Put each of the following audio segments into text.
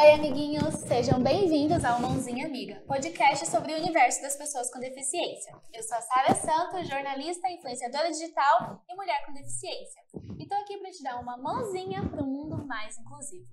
Oi, amiguinhos! Sejam bem-vindos ao Mãozinha Amiga, podcast sobre o universo das pessoas com deficiência. Eu sou a Sara Santos, jornalista, influenciadora digital e mulher com deficiência. E tô aqui para te dar uma mãozinha para um mundo mais inclusivo.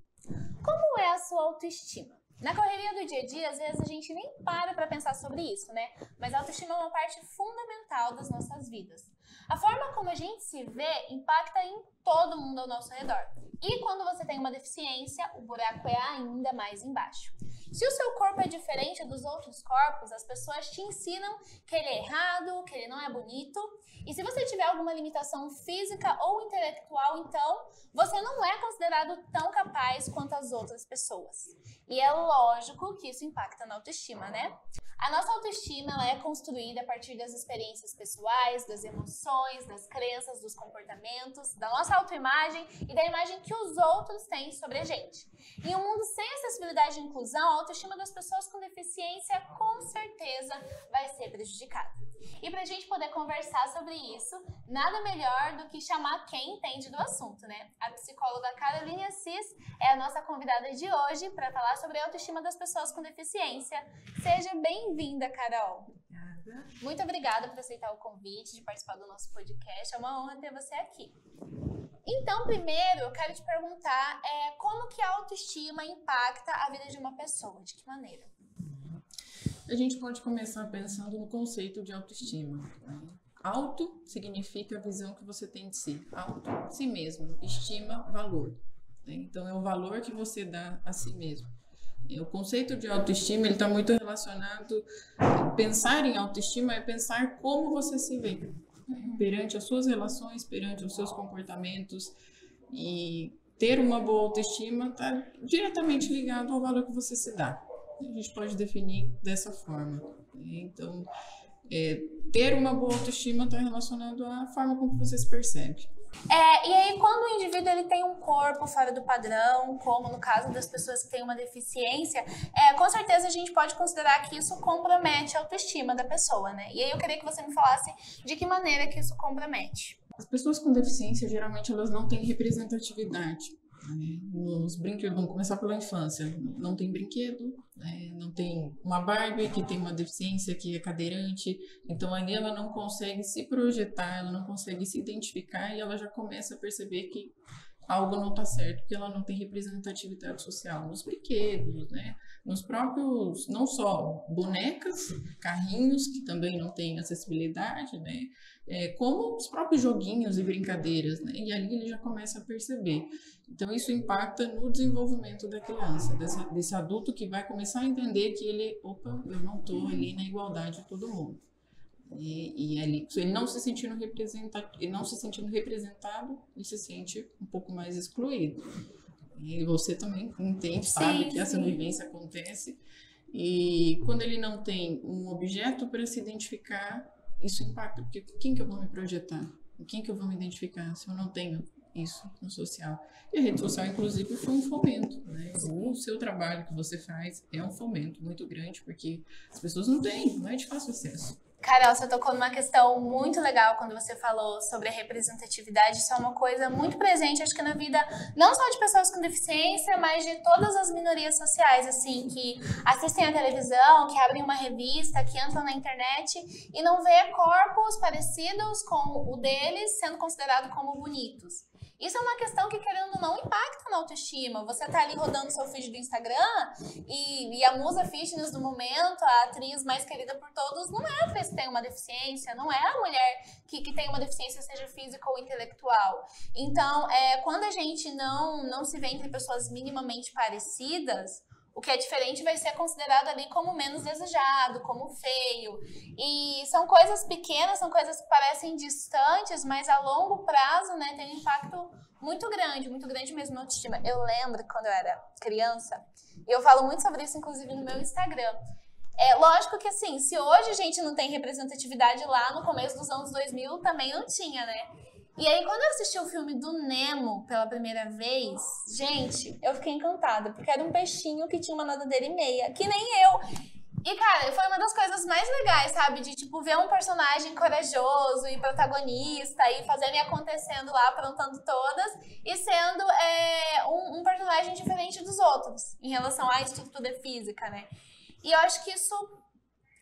Como é a sua autoestima? Na correria do dia a dia, às vezes a gente nem para pensar sobre isso, né? Mas a autoestima é uma parte fundamental das nossas vidas. A forma como a gente se vê impacta em todo mundo ao nosso redor. E quando você tem uma deficiência, o buraco é ainda mais embaixo. Se o seu corpo é diferente dos outros corpos, as pessoas te ensinam que ele é errado, que ele não é bonito. E se você tiver alguma limitação física ou intelectual, então você não é considerado tão capaz quanto as outras pessoas. E é lógico que isso impacta na autoestima, né? A nossa autoestima ela é construída a partir das experiências pessoais, das emoções, das crenças, dos comportamentos, da nossa autoimagem e da imagem que os outros têm sobre a gente. Em um mundo sem acessibilidade e inclusão, a autoestima das pessoas com deficiência com certeza vai ser prejudicada. E para a gente poder conversar sobre isso, nada melhor do que chamar quem entende do assunto, né? A psicóloga Caroline Assis é a nossa convidada de hoje para falar sobre a autoestima das pessoas com deficiência. Seja bem-vinda, Carol! Obrigada. Muito obrigada por aceitar o convite de participar do nosso podcast. É uma honra ter você aqui. Então, primeiro, eu quero te perguntar como que a autoestima impacta a vida de uma pessoa? De que maneira? A gente pode começar pensando no conceito de autoestima. Né? Auto significa a visão que você tem de si. Auto, si mesmo. Estima, valor. Né? Então, é o valor que você dá a si mesmo. O conceito de autoestima está muito relacionado. Pensar em autoestima é pensar como você se vê perante as suas relações, perante os seus comportamentos. E ter uma boa autoestima está diretamente ligado ao valor que você se dá. A gente pode definir dessa forma. Então, ter uma boa autoestima está relacionado à forma como você se percebe. E aí, quando o indivíduo ele tem um corpo fora do padrão, como no caso das pessoas que têm uma deficiência, com certeza a gente pode considerar que isso compromete a autoestima da pessoa, né? E aí eu queria que você me falasse de que maneira que isso compromete. As pessoas com deficiência, geralmente, elas não têm representatividade. Nos brinquedos, vamos começar pela infância, não tem brinquedo, não tem uma Barbie que tem uma deficiência, que é cadeirante, então ali ela não consegue se projetar, ela não consegue se identificar e ela já começa a perceber que algo não está certo, porque ela não tem representatividade social nos brinquedos, né? Nos próprios, não só bonecas, carrinhos, que também não têm acessibilidade, né? Como os próprios joguinhos e brincadeiras, né? E ali ele já começa a perceber. Então isso impacta no desenvolvimento da criança, desse adulto que vai começar a entender que eu não estou ali na igualdade de todo mundo. E ali, ele não se sentindo representado, ele se sente um pouco mais excluído. E você também entende, sabe que essa vivência acontece. E quando ele não tem um objeto para se identificar, isso impacta, porque quem que eu vou me projetar? Quem que eu vou me identificar se eu não tenho isso no social? E a rede social, inclusive, foi um fomento, né? O seu trabalho que você faz é um fomento muito grande, porque as pessoas não é de fácil acesso. Carol, você tocou numa questão muito legal quando você falou sobre a representatividade. Isso é uma coisa muito presente, acho que na vida não só de pessoas com deficiência, mas de todas as minorias sociais, assim, que assistem à televisão, que abrem uma revista, que entram na internet e não vê corpos parecidos com o deles sendo considerados como bonitos. Isso é uma questão que, querendo ou não, impacta na autoestima. Você tá ali rodando seu feed do Instagram e a musa fitness do momento, a atriz mais querida por todos, não é a atriz que tem uma deficiência, não é a mulher que tem uma deficiência, seja física ou intelectual. Então, quando a gente não se vê entre pessoas minimamente parecidas, o que é diferente vai ser considerado ali como menos desejado, como feio. E são coisas pequenas, são coisas que parecem distantes, mas a longo prazo, né, tem um impacto muito grande mesmo na autoestima. Eu lembro quando eu era criança, e eu falo muito sobre isso, inclusive, no meu Instagram. Lógico que, assim, se hoje a gente não tem representatividade lá no começo dos anos 2000, também não tinha, né? E aí, quando eu assisti o filme do Nemo pela primeira vez, gente, eu fiquei encantada, porque era um peixinho que tinha uma nadadeira e meia, que nem eu. E, cara, foi uma das coisas mais legais, sabe? De, tipo, ver um personagem corajoso e protagonista e fazendo e acontecendo lá, aprontando todas, e sendo um personagem diferente dos outros, em relação à estrutura física, né? E eu acho que isso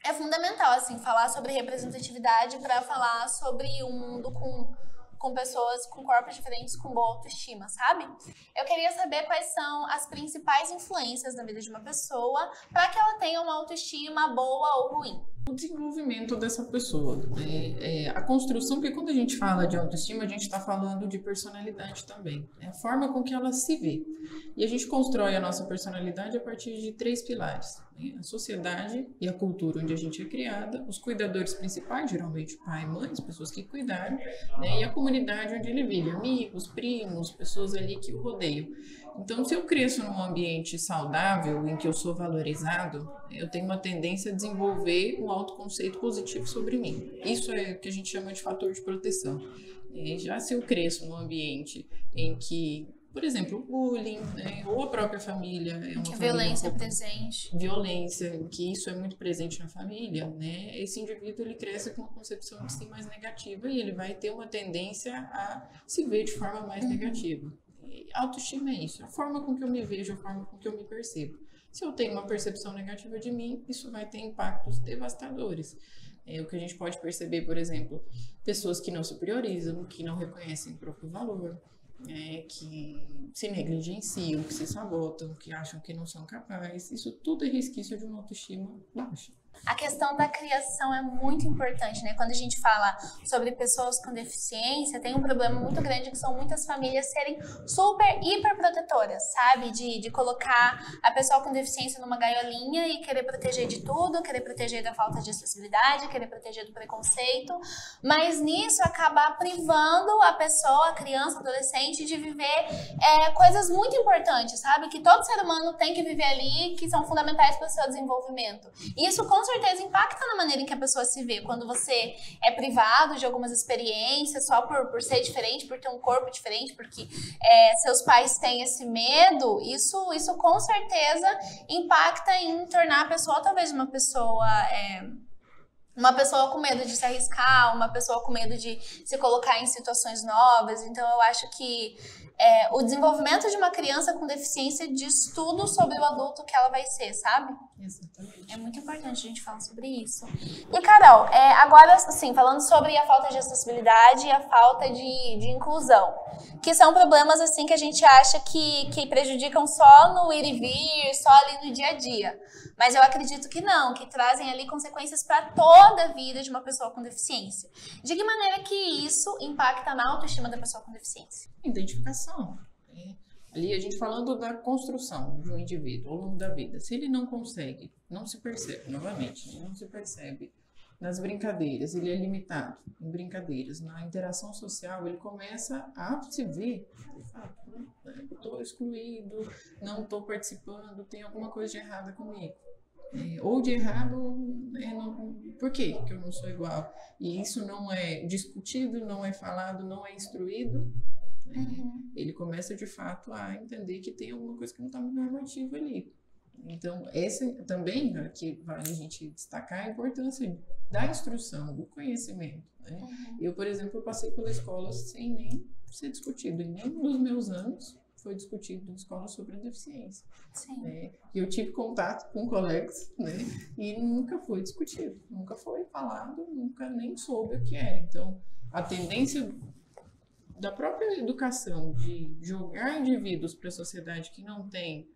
é fundamental, assim, falar sobre representatividade para falar sobre um mundo com pessoas com corpos diferentes, com boa autoestima, sabe? Eu queria saber quais são as principais influências na vida de uma pessoa para que ela tenha uma autoestima boa ou ruim. O desenvolvimento dessa pessoa, a construção, porque quando a gente fala de autoestima, a gente está falando de personalidade também, é a forma com que ela se vê. E a gente constrói a nossa personalidade a partir de 3 pilares, né? A sociedade e a cultura onde a gente é criada, os cuidadores principais, geralmente pai e mãe, as pessoas que cuidaram, né? E a comunidade onde ele vive, amigos, primos, pessoas ali que o rodeiam. Então, se eu cresço num ambiente saudável, em que eu sou valorizado, eu tenho uma tendência a desenvolver um autoconceito positivo sobre mim. Isso é o que a gente chama de fator de proteção. Já se eu cresço num ambiente em que, por exemplo, o bullying, né, ou a própria família é uma violência presente. Violência, que isso é muito presente na família, né? Esse indivíduo ele cresce com uma concepção de si mais negativa e ele vai ter uma tendência a se ver de forma mais negativa. Autoestima é isso, a forma com que eu me vejo, a forma com que eu me percebo. Se eu tenho uma percepção negativa de mim, isso vai ter impactos devastadores. O que a gente pode perceber, por exemplo, pessoas que não se priorizam, que não reconhecem o próprio valor, que se negligenciam, que se sabotam, que acham que não são capazes. Isso tudo é resquício de uma autoestima baixa. A questão da criação é muito importante, né? Quando a gente fala sobre pessoas com deficiência, tem um problema muito grande que são muitas famílias serem super, hiper protetoras, sabe? De colocar a pessoa com deficiência numa gaiolinha e querer proteger de tudo, querer proteger da falta de acessibilidade, querer proteger do preconceito, mas nisso acaba privando a pessoa, a criança, adolescente, de viver coisas muito importantes, sabe? Que todo ser humano tem que viver ali, que são fundamentais para o seu desenvolvimento. Isso, com certeza, impacta na maneira em que a pessoa se vê. Quando você é privado de algumas experiências só por ser diferente, por ter um corpo diferente, porque seus pais têm esse medo, isso com certeza impacta em tornar a pessoa talvez uma pessoa com medo de se arriscar, uma pessoa com medo de se colocar em situações novas. Então eu acho que o desenvolvimento de uma criança com deficiência diz tudo sobre o adulto que ela vai ser, sabe? Exatamente. É muito importante a gente falar sobre isso. E, Carol, agora, assim, falando sobre a falta de acessibilidade e a falta de inclusão, que são problemas, assim, que a gente acha que prejudicam só no ir e vir, só ali no dia a dia. Mas eu acredito que não, que trazem ali consequências para toda a vida de uma pessoa com deficiência. De que maneira que isso impacta na autoestima da pessoa com deficiência? Identificação. Ali a gente falando da construção de um indivíduo ao longo da vida. Se ele não consegue, não se percebe, novamente, ele não se percebe nas brincadeiras, ele é limitado em brincadeiras, na interação social, ele começa a se ver, de fato, estou excluído, não estou participando, tem alguma coisa de errada comigo. Ou de errado, por que eu não sou igual? E isso não é discutido, não é falado, não é instruído. Ele começa de fato a entender que tem alguma coisa que não está no normativo ali. Então, essa também aqui vale a gente destacar a importância da instrução, do conhecimento, né? Eu, por exemplo, passei pela escola sem nem ser discutido, em nenhum dos meus anos foi discutido na escola sobre deficiência. Sim. E eu tive contato com colegas, né? E nunca foi discutido, nunca foi falado, nunca nem soube o que era. Então, a tendência da própria educação de jogar indivíduos para a sociedade que não tem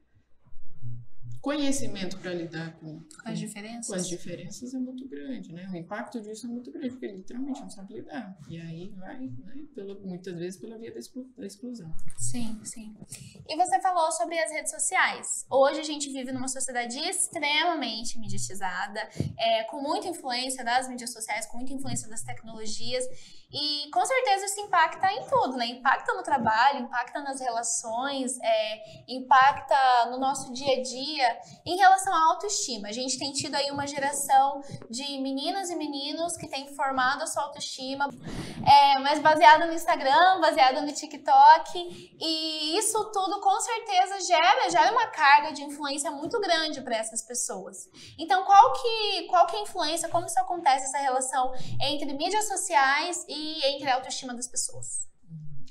conhecimento para lidar com as diferenças é muito grande, né? O impacto disso é muito grande, porque ele literalmente não sabe lidar. E aí vai, né, muitas vezes pela via da exclusão. Sim, sim. E você falou sobre as redes sociais. Hoje a gente vive numa sociedade extremamente mediatizada, com muita influência das mídias sociais, com muita influência das tecnologias. E com certeza isso impacta em tudo, né? Impacta no trabalho, impacta nas relações, impacta no nosso dia a dia. em relação à autoestima, a gente tem tido aí uma geração de meninas e meninos que têm formado a sua autoestima, mas baseado no Instagram, baseado no TikTok, e isso tudo com certeza gera uma carga de influência muito grande para essas pessoas. Então, qual que é a influência, como isso acontece, essa relação entre mídias sociais e entre a autoestima das pessoas?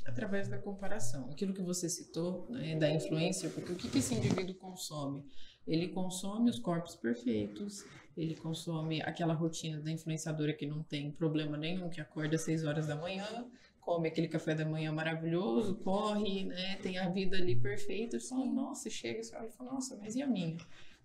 Através da comparação. Aquilo que você citou, né, da influência, porque o que esse indivíduo consome? Ele consome os corpos perfeitos, ele consome aquela rotina da influenciadora que não tem problema nenhum, que acorda às 6 horas da manhã, come aquele café da manhã maravilhoso, corre, né, tem a vida ali perfeita, e fala, nossa, chega e fala, nossa, mas e a minha?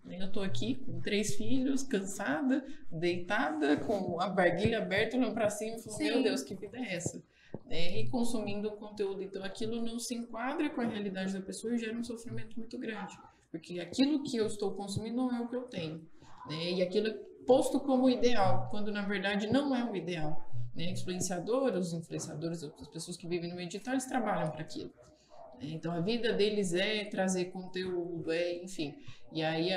Eu tô aqui com 3 filhos, cansada, deitada, com a barguilha aberta, olhando para cima e falando, meu Deus, que vida é essa? E consumindo um conteúdo, então aquilo não se enquadra com a realidade da pessoa e gera um sofrimento muito grande, porque aquilo que eu estou consumindo não é o que eu tenho, né? E aquilo é posto como ideal, quando na verdade não é o ideal, né? Os influenciadores, as pessoas que vivem no meio digital, eles trabalham para aquilo. Então a vida deles é trazer conteúdo, enfim, e aí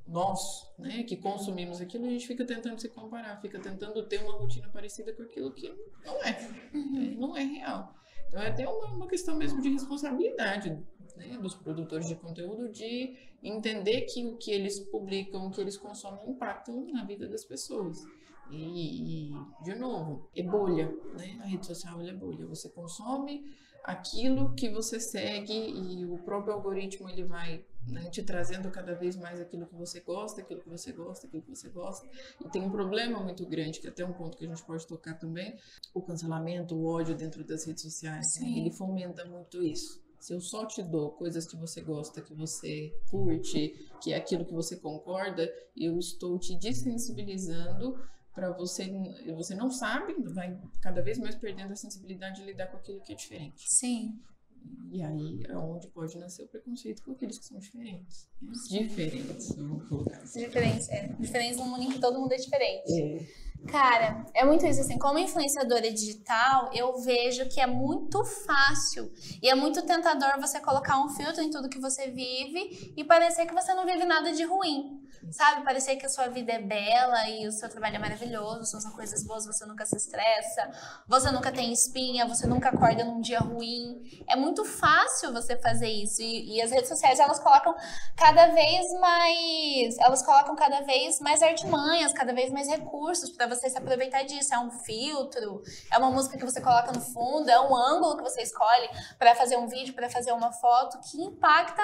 nós, né, que consumimos aquilo, a gente fica tentando se comparar, fica tentando ter uma rotina parecida com aquilo que não é, não é real. Então é até uma questão mesmo de responsabilidade, né, dos produtores de conteúdo, de entender que o que eles publicam, o que eles consomem impactam na vida das pessoas. E de novo, é bolha, né? A rede social é bolha. Você consome aquilo que você segue e o próprio algoritmo ele vai, né, te trazendo cada vez mais aquilo que você gosta, aquilo que você gosta, aquilo que você gosta. E tem um problema muito grande, que é até um ponto que a gente pode tocar também, o cancelamento, o ódio dentro das redes sociais, né? Ele fomenta muito isso. Se eu só te dou coisas que você gosta, que você curte, que é aquilo que você concorda, eu estou te desensibilizando para você não sabe, vai cada vez mais perdendo a sensibilidade de lidar com aquilo que é diferente. Sim. E aí é onde pode nascer o preconceito com aqueles que são diferentes. Né? Diferentes, vamos colocar assim. Diferentes no mundo em que todo mundo é diferente. Cara, é muito isso, assim, como influenciadora digital, eu vejo que é muito fácil e é muito tentador você colocar um filtro em tudo que você vive e parecer que você não vive nada de ruim, sabe? Parecer que a sua vida é bela e o seu trabalho é maravilhoso, são coisas boas, você nunca se estressa, você nunca tem espinha, você nunca acorda num dia ruim. É muito fácil você fazer isso e as redes sociais, elas colocam cada vez mais artimanhas, cada vez mais recursos para você se aproveitar disso. É um filtro, é uma música que você coloca no fundo, é um ângulo que você escolhe para fazer um vídeo, para fazer uma foto que impacta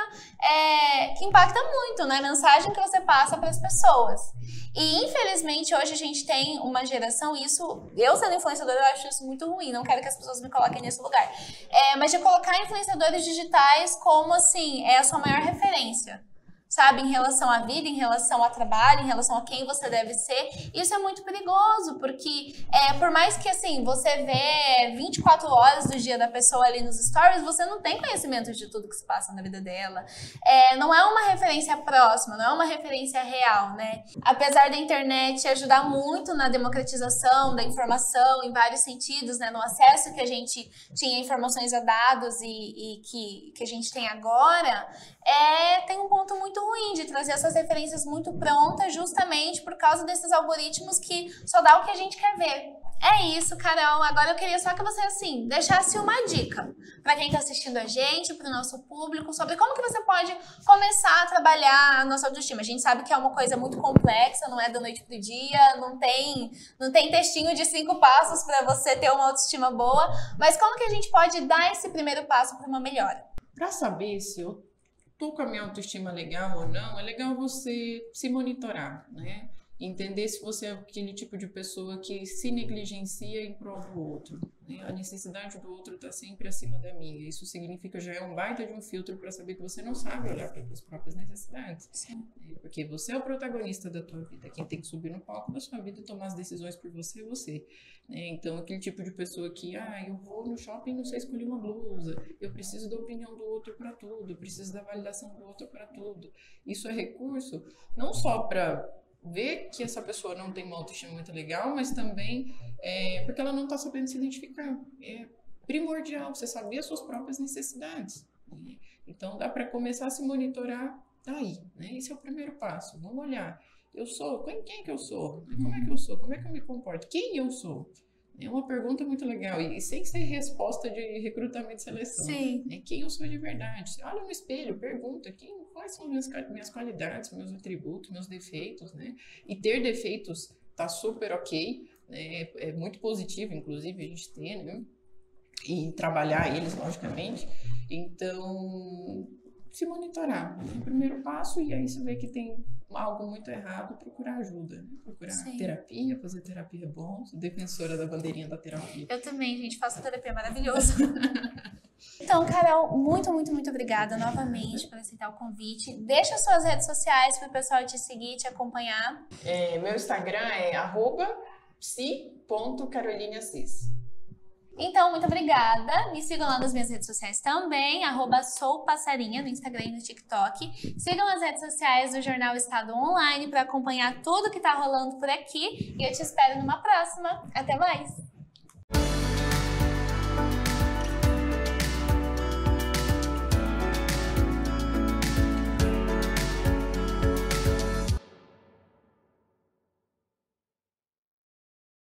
muito na mensagem que você passa para as pessoas. E infelizmente hoje a gente tem uma geração, eu sendo influenciadora eu acho isso muito ruim, não quero que as pessoas me coloquem nesse lugar, mas de colocar influenciadores digitais como assim, é a sua maior referência, sabe, em relação à vida, em relação ao trabalho, em relação a quem você deve ser. Isso é muito perigoso, porque por mais que assim, você vê 24 horas do dia da pessoa ali nos stories, você não tem conhecimento de tudo que se passa na vida dela. Não é uma referência próxima, não é uma referência real, né? Apesar da internet ajudar muito na democratização da informação em vários sentidos, né? No acesso que a gente tinha informações a dados e que a gente tem agora, tem um ponto muito ruim de trazer essas referências muito prontas, justamente por causa desses algoritmos que só dá o que a gente quer ver. É isso, Carol. Agora eu queria só que você, assim, deixasse uma dica para quem está assistindo a gente, para o nosso público, sobre como que você pode começar a trabalhar a nossa autoestima. A gente sabe que é uma coisa muito complexa, não é da noite pro dia, não tem textinho de 5 passos para você ter uma autoestima boa, mas como que a gente pode dar esse primeiro passo para uma melhora? Para saber se eu tô com a minha autoestima legal ou não, é legal você se monitorar, né? Entender se você é aquele tipo de pessoa que se negligencia em prol do outro, né? A necessidade do outro está sempre acima da minha. Isso significa, já é um baita de um filtro para saber que você não sabe olhar para as suas próprias necessidades. Sim. Porque você é o protagonista da tua vida. Quem tem que subir no palco da sua vida e tomar as decisões por você é você. Então, aquele tipo de pessoa que, eu vou no shopping e não sei escolher uma blusa, eu preciso da opinião do outro para tudo, eu preciso da validação do outro para tudo. Isso é recurso não só para ver que essa pessoa não tem uma autoestima muito legal, mas também porque ela não está sabendo se identificar. É primordial você saber as suas próprias necessidades. Então, dá para começar a se monitorar Tá aí, né? Esse é o primeiro passo. Vamos olhar. Eu sou, quem é que eu sou? Como é que eu sou? Como é que eu me comporto? Quem eu sou? É uma pergunta muito legal e sem ser resposta de recrutamento e seleção. Sim. Né? Quem eu sou de verdade? Você olha no espelho, pergunta quais são minhas qualidades, meus atributos, meus defeitos, né? E ter defeitos tá super ok, né? É muito positivo, inclusive, a gente ter, né? E trabalhar eles, logicamente. Então, se monitorar, né? O primeiro passo, e aí você vê que tem algo muito errado, procurar ajuda, né? Procurar terapia, fazer terapia é bom, sou defensora da bandeirinha da terapia. Eu também, gente, faço terapia, maravilhoso. Então, Carol, muito obrigada novamente por aceitar o convite. Deixa suas redes sociais para o pessoal te seguir, te acompanhar. Meu Instagram é @psi.carolinaassis. Então, muito obrigada. Me sigam lá nas minhas redes sociais também, @soupassarinha no Instagram e no TikTok. Sigam as redes sociais do Jornal Estado Online para acompanhar tudo que tá rolando por aqui. E eu te espero numa próxima. Até mais!